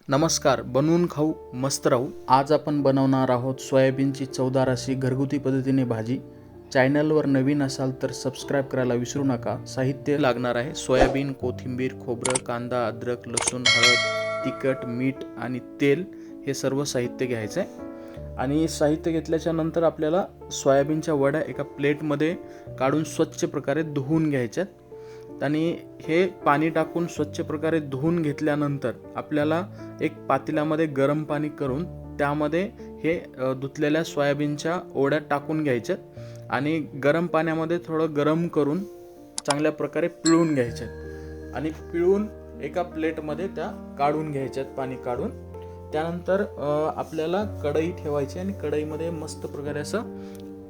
नमस्कार, बनवून खाऊ मस्त राहू. आज आपण बनवणार आहोत सोयाबीनची चवदार अशी घरगुती पद्धतीने भाजी. चॅनलवर नवीन असाल तर सबस्क्राईब करायला विसरू नका. साहित्य लागणार आहे सोयाबीन, कोथिंबीर, खोबरं, कांदा, अद्रक, लसूण, हळद, तिखट, मीठ आणि तेल. हे सर्व साहित्य घ्यायचं आहे. आणि साहित्य घेतल्याच्या नंतर आपल्याला सोयाबीनच्या वड्या एका प्लेटमध्ये काढून स्वच्छ प्रकारे धुवून घ्यायच्यात. आणि हे पाणी टाकून स्वच्छ प्रकारे धुवून घेतल्यानंतर आपल्याला एक पातेल्यामध्ये गरम पाणी करून त्यामध्ये हे धुतलेल्या सोयाबीनच्या ओढ्या टाकून घ्यायच्यात आणि गरम पाण्यामध्ये थोडं गरम करून चांगल्या प्रकारे पिळून घ्यायच्यात आणि पिळून एका प्लेटमध्ये त्या काढून घ्यायच्यात पाणी काढून. त्यानंतर आपल्याला कढई ठेवायची आणि कढईमध्ये मस्त प्रकारे असं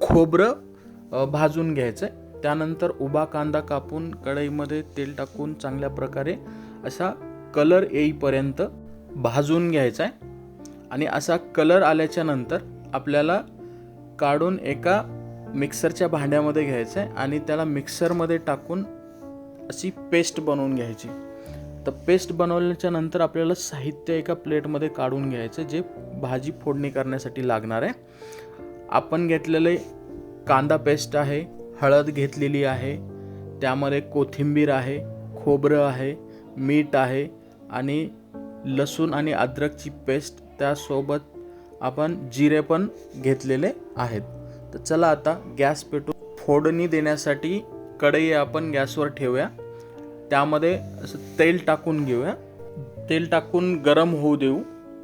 खोबरं भाजून घ्यायचं. त्यानंतर उभा कांदा कापून कढईमध्ये तेल टाकून चांगल्या प्रकारे असा कलर येईपर्यंत भाजून घ्यायचा आहे. आणि असा कलर आल्याच्या नंतर आपल्याला काढून एका मिक्सरच्या भांड्यामध्ये घ्यायचं आहे आणि त्याला मिक्सरमध्ये टाकून अशी पेस्ट बनवून घ्यायची. तर पेस्ट बनवल्याच्या नंतर आपल्याला साहित्य एका प्लेटमध्ये काढून घ्यायचं जे भाजी फोडणी करण्यासाठी लागणार आहे. आपण घेतलेले कांदा पेस्ट आहे, हळद घेतलेली आहे, त्यामध्ये कोथिंबीर आहे, खोबरं आहे, मीठ आहे आणि लसूण आणि अद्रकची पेस्ट. त्यासोबत आपण जिरे पण घेतलेले आहेत. तर चला आता गॅस पेटवून फोडणी देण्यासाठी कढई आपण गॅसवर ठेवूया. त्यामध्ये असं तेल टाकून घेऊया. तेल टाकून गरम होऊ देऊ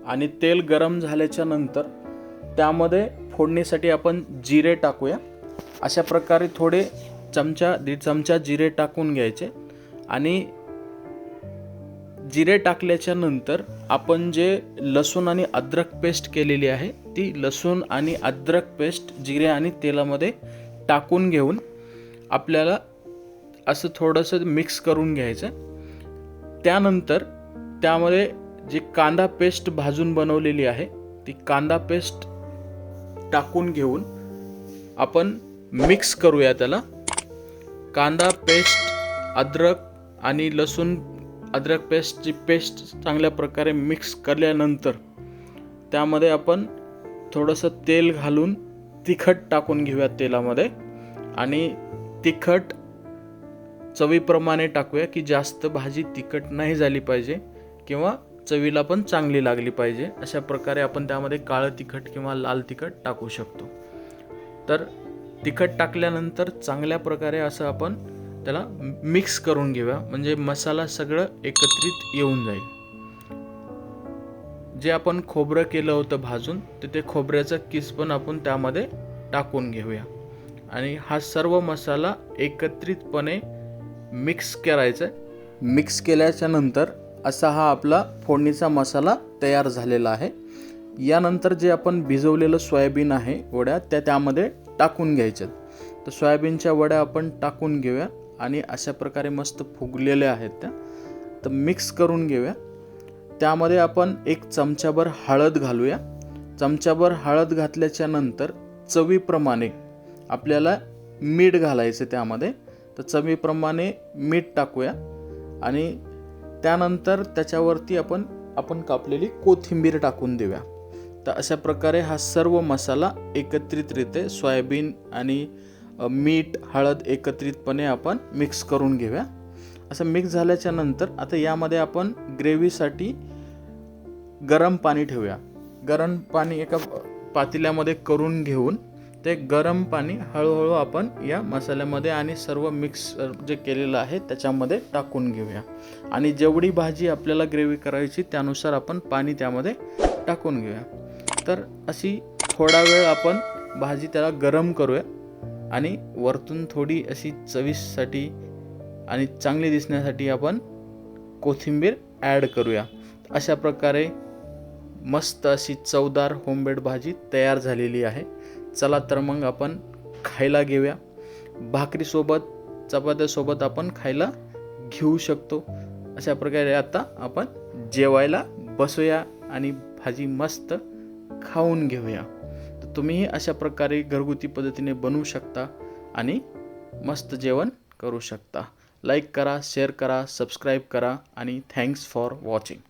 आणि तेल गरम झाल्याच्या नंतर त्यामध्ये फोडणीसाठी आपण जिरे टाकूया. अशा प्रकारे थोडे दीड चमचा जिरे टाकून घ्यायचे आणि जिरे टाकल्याच्या नंतर आपण जे लसूण आणि अद्रक पेस्ट केलेली आहे ती लसूण आणि अद्रक पेस्ट जिरे आणि तेलामध्ये टाकून घेऊन आपल्याला असं थोडंसं मिक्स करून घ्यायचं. त्यानंतर त्यामध्ये जी कांदा पेस्ट भाजून बनवलेली आहे ती कांदा पेस्ट टाकून घेऊन आपण मिक्स करूया त्याला. कांदा पेस्ट, अद्रक आणि लसूण अद्रक पेस्टची पेस्ट चांगल्या प्रकारे मिक्स केल्यानंतर त्यामध्ये आपण थोडंसं तेल घालून तिखट टाकून घेऊया तेलामध्ये. आणि तिखट चवीप्रमाणे टाकूया की जास्त भाजी तिखट नाही झाली पाहिजे किंवा चवीला पण चांगली लागली पाहिजे. अशा प्रकारे आपण त्यामध्ये काळं तिखट किंवा लाल तिखट टाकू शकतो. तर तिखट टाकल्यानंतर चांगल्या प्रकारे असं आपण त्याला मिक्स करून घेऊया म्हणजे मसाला सगळं एकत्रित येऊन जाईल. जे आपण खोबरं केलं होतं भाजून ते खोबऱ्याचा किस पण आपण त्यामध्ये टाकून घेऊया आणि हा सर्व मसाला एकत्रितपणे मिक्स करायचा. मिक्स केल्याच्या नंतर असा हा आपला फोडणीचा मसाला तयार झालेला आहे. यानंतर जे आपण भिजवलेलं सोयाबीन आहे वड्या त्यामध्ये टाकून घ्यायच्यात. तर सोयाबीनच्या वड्या आपण टाकून घेऊया आणि अशा प्रकारे मस्त फुगलेल्या आहेत त्या. तर मिक्स करून घेऊया. त्यामध्ये आपण एक चमचाभर हळद घालूया. चमचाभर हळद घातल्याच्या नंतर चवीप्रमाणे आपल्याला मीठ घालायचं त्यामध्ये. तर चवीप्रमाणे मीठ टाकूया आणि त्यानंतर त्याच्यावरती आपण कापलेली कोथिंबीर टाकून देऊया. तर अशा प्रकारे हा सर्व मसाला एकत्रितरित्या सोयाबीन आणि मीठ हळद एकत्रितपणे आपण मिक्स करून घेऊया. असं मिक्स झाल्याच्या नंतर आता यामध्ये आपण ग्रेव्हीसाठी गरम पाणी ठेवूया. गरम पाणी एका पातेल्यामध्ये करून घेऊन ते गरम पाणी हळूहळू आपण या मसाल्यामध्ये आणि सर्व मिक्स जे केलेलं आहे त्याच्यामध्ये टाकून घेऊया. आणि जेवढी भाजी आपल्याला ग्रेव्ही करायची त्यानुसार आपण पाणी त्यामध्ये टाकून घेऊया. तर अशी थोडा वेळ आपण भाजी त्याला गरम करूया आणि वरतून थोडी अशी चवीसाठी आणि चांगली दिसण्यासाठी आपण कोथिंबीर ॲड करूया. अशा प्रकारे मस्त अशी चवदार होममेड भाजी तयार झालेली आहे. चला तर मग आपण खायला घेऊया. भाकरीसोबत चपात्यासोबत आपण खायला घेऊ शकतो. अशा प्रकारे आता आपण जेवायला बसूया आणि भाजी मस्त खाऊन घेऊया. तर तुम्हीही अशा प्रकारे घरगुती पद्धतीने बनवू शकता आणि मस्त जेवण करू शकता. लाईक करा, शेअर करा, सबस्क्राईब करा आणि थँक्स फॉर वॉचिंग.